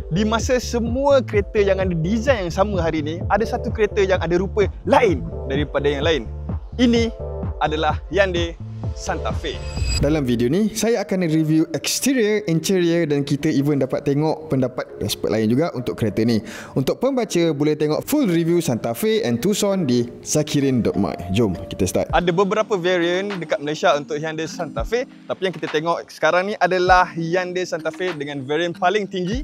di masa semua kereta yang ada design yang sama hari ni, ada satu kereta yang ada rupa lain daripada yang lain. Ini adalah Hyundai Santa Fe. Dalam video ni, saya akan review exterior, interior dan kita even dapat tengok pendapat expert lain juga untuk kereta ni. Untuk pembaca, boleh tengok full review Santa Fe and Tucson di zakirin.my. Jom kita start. Ada beberapa variant dekat Malaysia untuk Hyundai Santa Fe, tapi yang kita tengok sekarang ni adalah Hyundai Santa Fe dengan variant paling tinggi,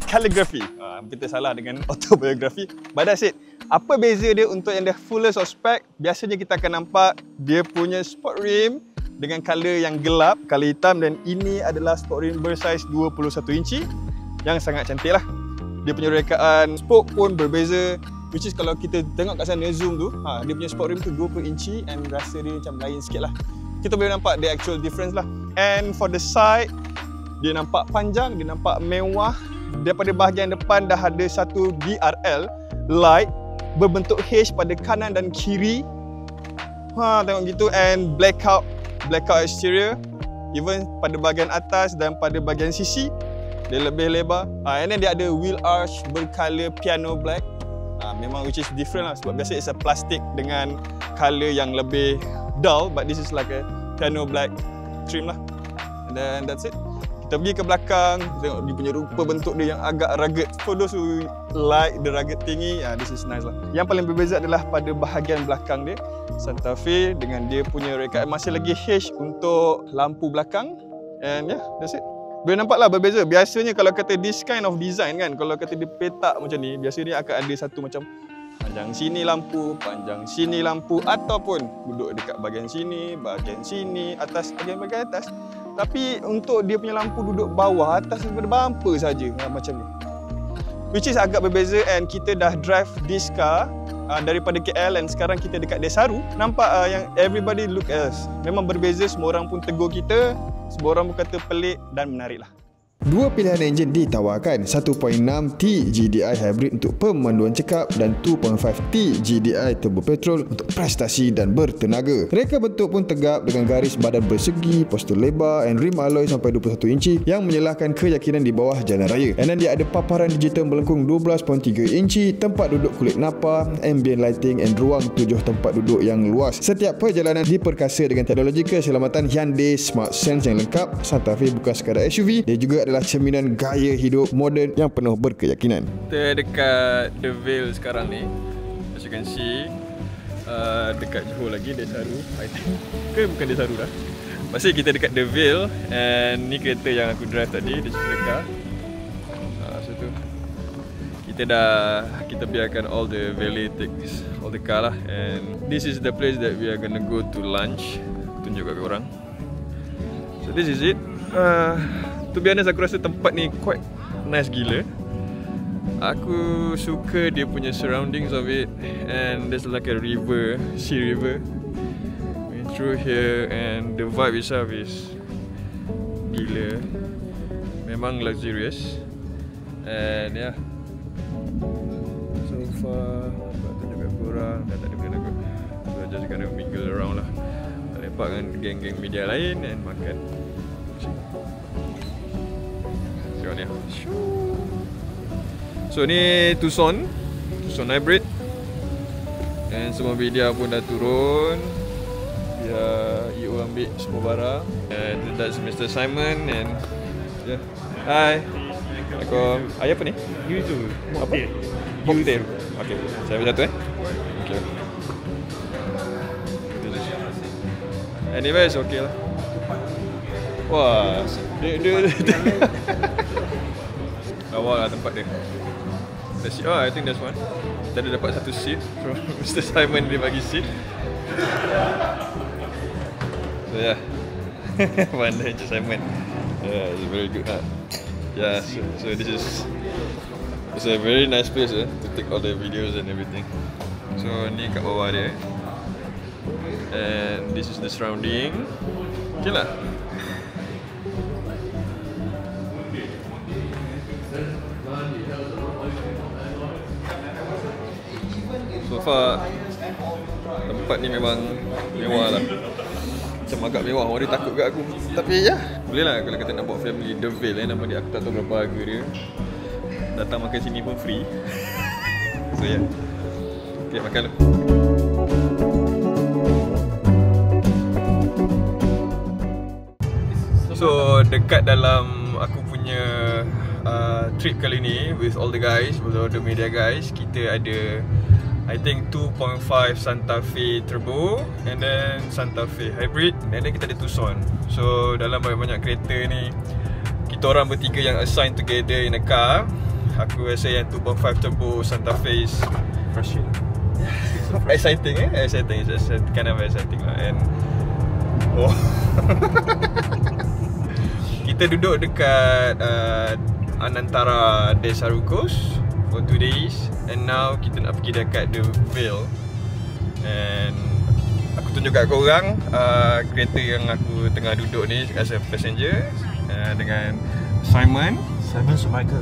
calligraphy. Kita salah dengan autobiography. But that's it. Apa beza dia untuk yang the fullest of spec? Biasanya kita akan nampak dia punya sport rim dengan color yang gelap, color hitam, dan ini adalah sport rim bersaiz 21 inci yang sangat cantik lah. Dia punya rekaan spoke pun berbeza, which is kalau kita tengok kat sana zoom tu, dia punya sport rim tu 20 inci and rasa dia macam lain sikit lah. Kita boleh nampak the actual difference lah. And for the side, dia nampak panjang, dia nampak mewah. Daripada bahagian depan dah ada satu DRL light berbentuk H pada kanan dan kiri. Tengok gitu, and blackout exterior. Even pada bahagian atas dan pada bahagian sisi dia lebih lebar. And then dia ada wheel arch bercolor piano black. Memang which is different lah, sebab biasa it's a plastic dengan color yang lebih dull, but this is like a piano black trim lah. And then that's it. Kita pergi ke belakang, tengok dia punya rupa bentuk dia yang agak rugged. For those who like the rugged thingy, this is nice lah. Yang paling berbeza adalah pada bahagian belakang dia. Santa Fe dengan dia punya rekaan masih lagi H untuk lampu belakang. And yeah, that's it. Boleh nampak lah berbeza. Biasanya kalau kata this kind of design kan, kalau kata dia petak macam ni, biasanya akan ada satu macam panjang sini lampu, panjang sini lampu, ataupun duduk dekat bahagian sini, atas, bahagian atas. Tapi untuk dia punya lampu duduk bawah, atas daripada bumper saja, macam ni. Which is agak berbeza, and kita dah drive this car daripada KL, dan sekarang kita dekat Desaru. Nampak yang everybody look at us. Memang berbeza, semua orang pun tegur kita, semua orang pun kata pelik dan menarik lah. Dua pilihan enjin ditawarkan, 1.6T GDI hybrid untuk pemanduan cekap dan 2.5T GDI turbo petrol untuk prestasi dan bertenaga. Reka bentuk pun tegap dengan garis badan bersegi, postur lebar and rim alloy sampai 21 inci yang menyelahkan keyakinan di bawah jalan raya. And then dia ada paparan digital melengkung 12.3 inci, tempat duduk kulit napa, ambient lighting and ruang 7 tempat duduk yang luas. Setiap perjalanan diperkasa dengan teknologi keselamatan Hyundai Smart Sense yang lengkap. Santa Fe bukan sekadar SUV, dia juga adalah cerminan gaya hidup moden yang penuh berkeyakinan. Kita dekat The Vale sekarang ni. As you can see, dekat Johor lagi, Desaru, I think. Bukan Desaru dah. Pasal kita dekat The Vale, and ni kereta yang aku drive tadi, dia cerita car. So tu kita biarkan all the valet takes all the car lah, and this is the place that we are gonna go to lunch. Tunjuk kat korang. So this is it. To be honest, aku rasa tempat ni quite nice gila. Aku suka dia punya surroundings of it, and there's like a river, sea river going through here, and the vibe itself is gila. Memang luxurious. And yeah, so far aku tunjuk kat korang, dah tak ada benda aku. So just gonna mingle around lah, lepak dengan geng-geng media lain and makan. Ni. So ni Tucson hybrid, and semua media pun dah turun. Biar EO ambil semua barang, and that's Mr. Simon, and yeah. Hi. Assalamualaikum. Ayah apa ni? Yuzu. Apa? Mocktail. Okay, saya ambil satu Okay. Anyway, it's okay lah. Wah, dia awal lah tempat dia. I think that's one. Kita ada dapat satu seat from Mr. Simon, dia bagi seat. So yeah. Mana Mr. Simon. Yeah, it's very good. Yeah, so this is, it's a very nice place to take all the videos and everything. So ni kat bawah dia. And this is the surrounding. Okay lah. So far tempat ni memang mewah lah. Macam agak mewah, orang dia takut kat aku. Tapi ya, boleh lah kalau kata nak buat family The Vale, nama dia aku tak tahu berapa harga dia. datang makan sini pun free. So yeah. Okay, makan dulu. So dekat dalam aku punya trip kali ni with all the guys, with all the media guys, kita ada I think 2.5 Santa Fe Turbo and then Santa Fe Hybrid and then kita ada Tucson. So dalam banyak-banyak kereta ni kita orang bertiga yang assigned together in a car. Aku rasa yang 2.5 Turbo Santa Fe is exciting exciting. It's kind of exciting lah. And kita duduk dekat Anantara Desaru Coast for 2 days and now kita nak pergi dekat The Vale. And aku tunjuk kat korang kereta yang aku tengah duduk ni as a passenger dengan Simon Sumaika.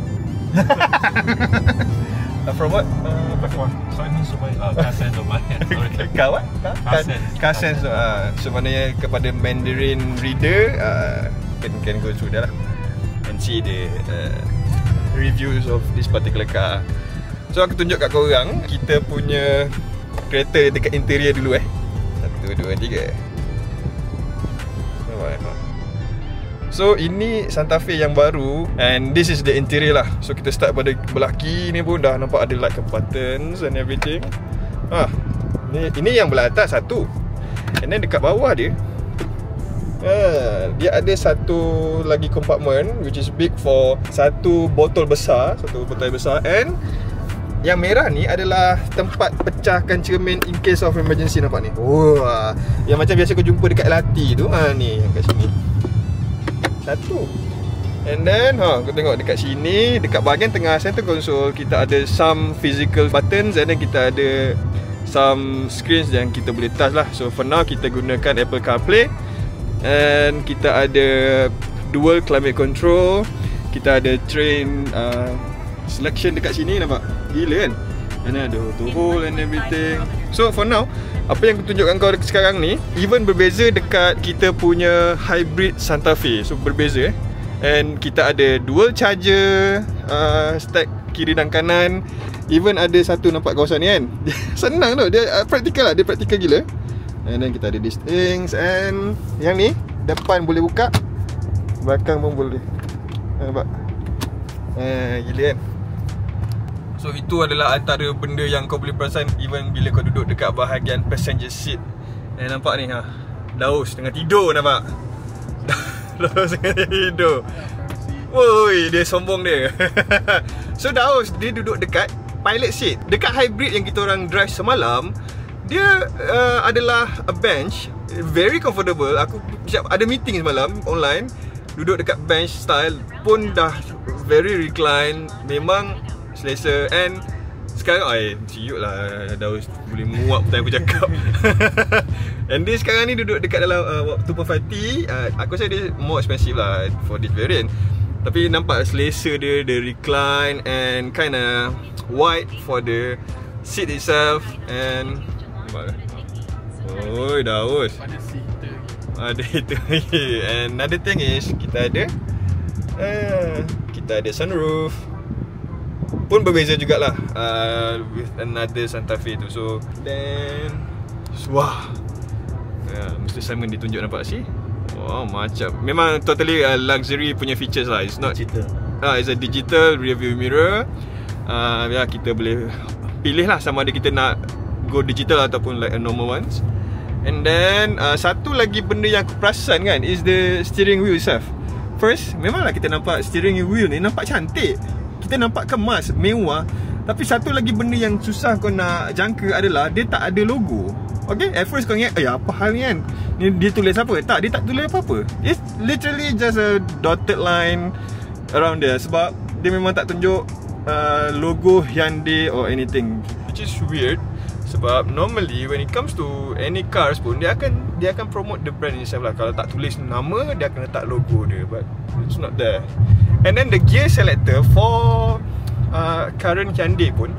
From what? Simon Sumaika. Kasen lumayan. What? Kasen. So maknanya kepada Mandarin reader can go through that lah and see the reviews of this particular car. So aku tunjuk kat korang kita punya kereta dekat interior dulu 1, 2, 3. So ini Santa Fe yang baru and this is the interior lah. So kita start pada belah kiri ni pun dah nampak ada like buttons and everything. Ini yang belah atas satu. And then dekat bawah dia dia ada satu lagi compartment which is big for satu botol besar, and yang merah ni adalah tempat pecahkan cermin in case of emergency. Nampak ni? Yang macam biasa kau jumpa dekat LRT tu. Ni yang kat sini. Satu. And then kau tengok dekat sini, dekat bahagian tengah center console kita ada some physical buttons and then kita ada some screens yang kita boleh touch lah. So for now kita gunakan Apple CarPlay. And kita ada dual climate control. Kita ada train selection dekat sini, nampak? Gila kan? And then ada auto hold and everything. So for now, apa yang aku tunjukkan kau sekarang ni even berbeza dekat kita punya hybrid Santa Fe. So berbeza and kita ada dual charger, stack kiri dan kanan. Even ada satu nampak kawasan ni kan. Senang tau, dia praktikal lah, dia praktikal gila. And then kita ada these things. And yang ni depan boleh buka, belakang pun boleh. Nampak? Gila kan? So itu adalah antara benda yang kau boleh perasan even bila kau duduk dekat bahagian passenger seat. Nampak ni Daus tengah tidur, nampak? Daus tengah tidur. Woi, dia sombong dia. So Daus dia duduk dekat pilot seat. Dekat hybrid yang kita orang drive semalam, dia adalah a bench, very comfortable. Aku siap ada meeting semalam online, duduk dekat bench style pun dah very recline, memang selesa. And sekarang ciut lah Daus boleh muap time aku cakap. And dia sekarang ni duduk dekat dalam 2.5T. Aku rasa dia more expensive lah for this variant, tapi nampak selesa dia, the recline and kinda wide for the seat itself. And oi Daus, ada heater lagi. And another thing is kita ada sunroof. Pun berbeza jugalah with another Santa Fe tu. So then Mr. Simon ditunjuk, nampak sih? Wow, macam memang totally luxury punya features lah. It's not digital. It's a digital rear view mirror. Kita boleh pilih lah sama ada kita nak go digital ataupun like a normal ones. And then satu lagi benda yang aku perasan kan is the steering wheel itself. First, memanglah kita nampak steering wheel ni nampak cantik, kita nampak kemas, mewah. Tapi satu lagi benda yang susah kau nak jangka adalah dia tak ada logo. Okay, at first kau ingat apa hal ni kan, ni dia tulis apa? Tak, dia tak tulis apa-apa. It's literally just a dotted line around there. Sebab dia memang tak tunjuk logo Hyundai or anything, which is weird. Sebab normally when it comes to any cars pun dia akan promote the brand itself lah. Kalau tak tulis nama, dia akan letak logo dia, but it's not there. And then the gear selector for current Hyundai pun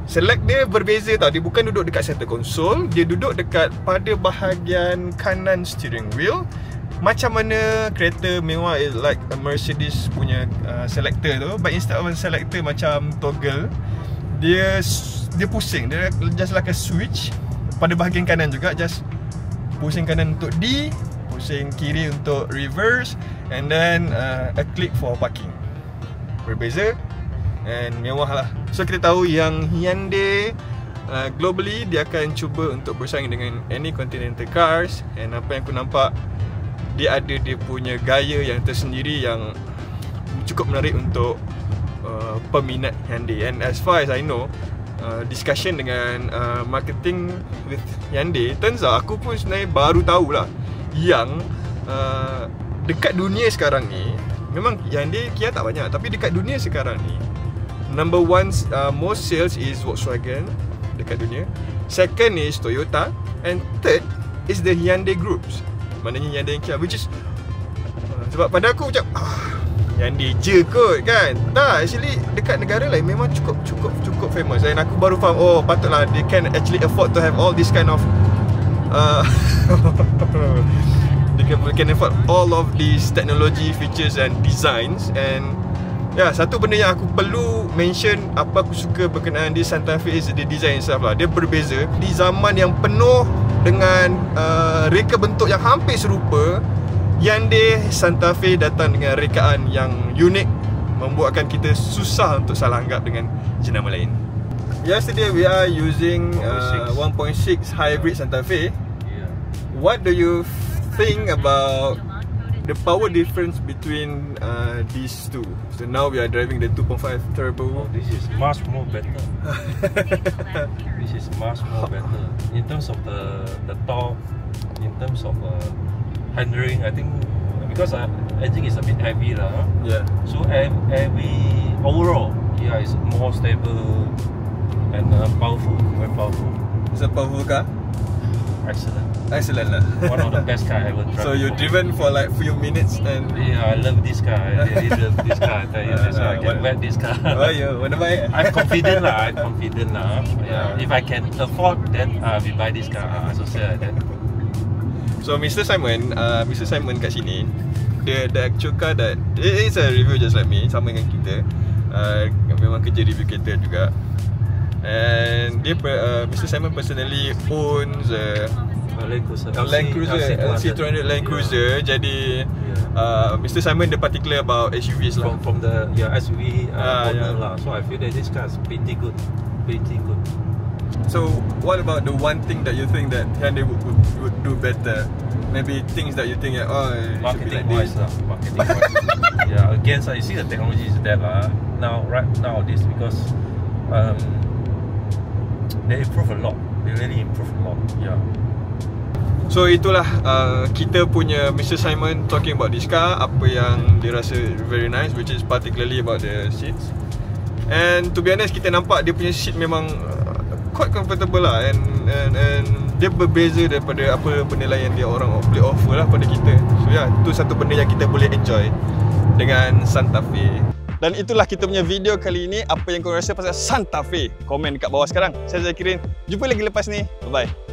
select dia berbeza tau. Dia bukan duduk dekat center console, dia duduk dekat pada bahagian kanan steering wheel. macam mana kereta mewah is like a Mercedes punya selector tu, but instead of a selector macam toggle, dia pusing, dia just like a switch. Pada bahagian kanan juga, just pusing kanan untuk D, pusing kiri untuk reverse, and then a click for parking. Berbeza and mewah lah. So kita tahu yang Hyundai globally dia akan cuba untuk bersaing dengan any continental cars, and apa yang aku nampak, dia ada dia punya gaya yang tersendiri yang cukup menarik untuk peminat Hyundai. And as far as I know, discussion dengan marketing with Hyundai, turns out aku pun sebenarnya baru tahulah yang dekat dunia sekarang ni, memang Hyundai Kia tak banyak, tapi dekat dunia sekarang ni number one most sales is Volkswagen dekat dunia, second is Toyota, and third is the Hyundai groups. Maknanya Hyundai dan Kia, which is sebab pada aku macam Hyundai je kot kan. Tak, actually dekat negara lain memang cukup famous. Dan aku baru faham, oh patutlah they can actually afford to have all this kind of they can afford all of these technology features and designs. And ya, satu benda yang aku perlu mention, apa aku suka berkenaan di Santa Fe is the design itself lah. Dia berbeza. Di zaman yang penuh dengan reka bentuk yang hampir serupa, Hyundai Santa Fe datang dengan rekaan yang unik, membuatkan kita susah untuk salah anggap dengan jenama lain. Yesterday we are using 1.6 hybrid Santa Fe. What do you think about the power difference between these two? So now we are driving the 2.5 turbo. Oh, this is much more better. This is much more better in terms of the torque, in terms of handling. I think because engine is a bit heavy lah. Yeah. So every overall, yeah, it's more stable and powerful, very powerful. It's a powerful car. Excellent lah. One of the best car I ever tried. So you've driven for like few minutes and yeah, I love this car. I really love this car. I tell you, that's why I can wear this car. Oh yeah, what am I? I'm confident lah. Yeah. If I can afford, then we buy this car. So say like that. So Mr. Simon kat sini, the actual car that it is a review just like me, sama dengan kita. Memang kerja review kereta juga. And dia Mr. Simon personally owns Land Cruiser, LC200 Land Cruiser. Jadi Mr. Simon the particular about SUVs lah. From the SUV owner lah. So I feel that this car is pretty good. So what about the one thing that you think that Hyundai would do better? Maybe things that you think marketing wise lah. Yeah, again, so you see the technology is there lah. Right now this because they improve a lot. They really improve a lot. Yeah. So itulah kita punya Mr. Simon talking about this car, apa yang dia rasa very nice, which is particularly about the seats. And to be honest, kita nampak dia punya seat memang quite comfortable lah, and dia berbeza daripada apa penilaian dia orang boleh offer lah pada kita. So ya, itu satu benda yang kita boleh enjoy dengan Santa Fe. Dan itulah kita punya video kali ini. Apa yang korang rasa pasal Santa Fe? Komen dekat bawah sekarang. Saya Zakirin. Jumpa lagi lepas ni. Bye bye.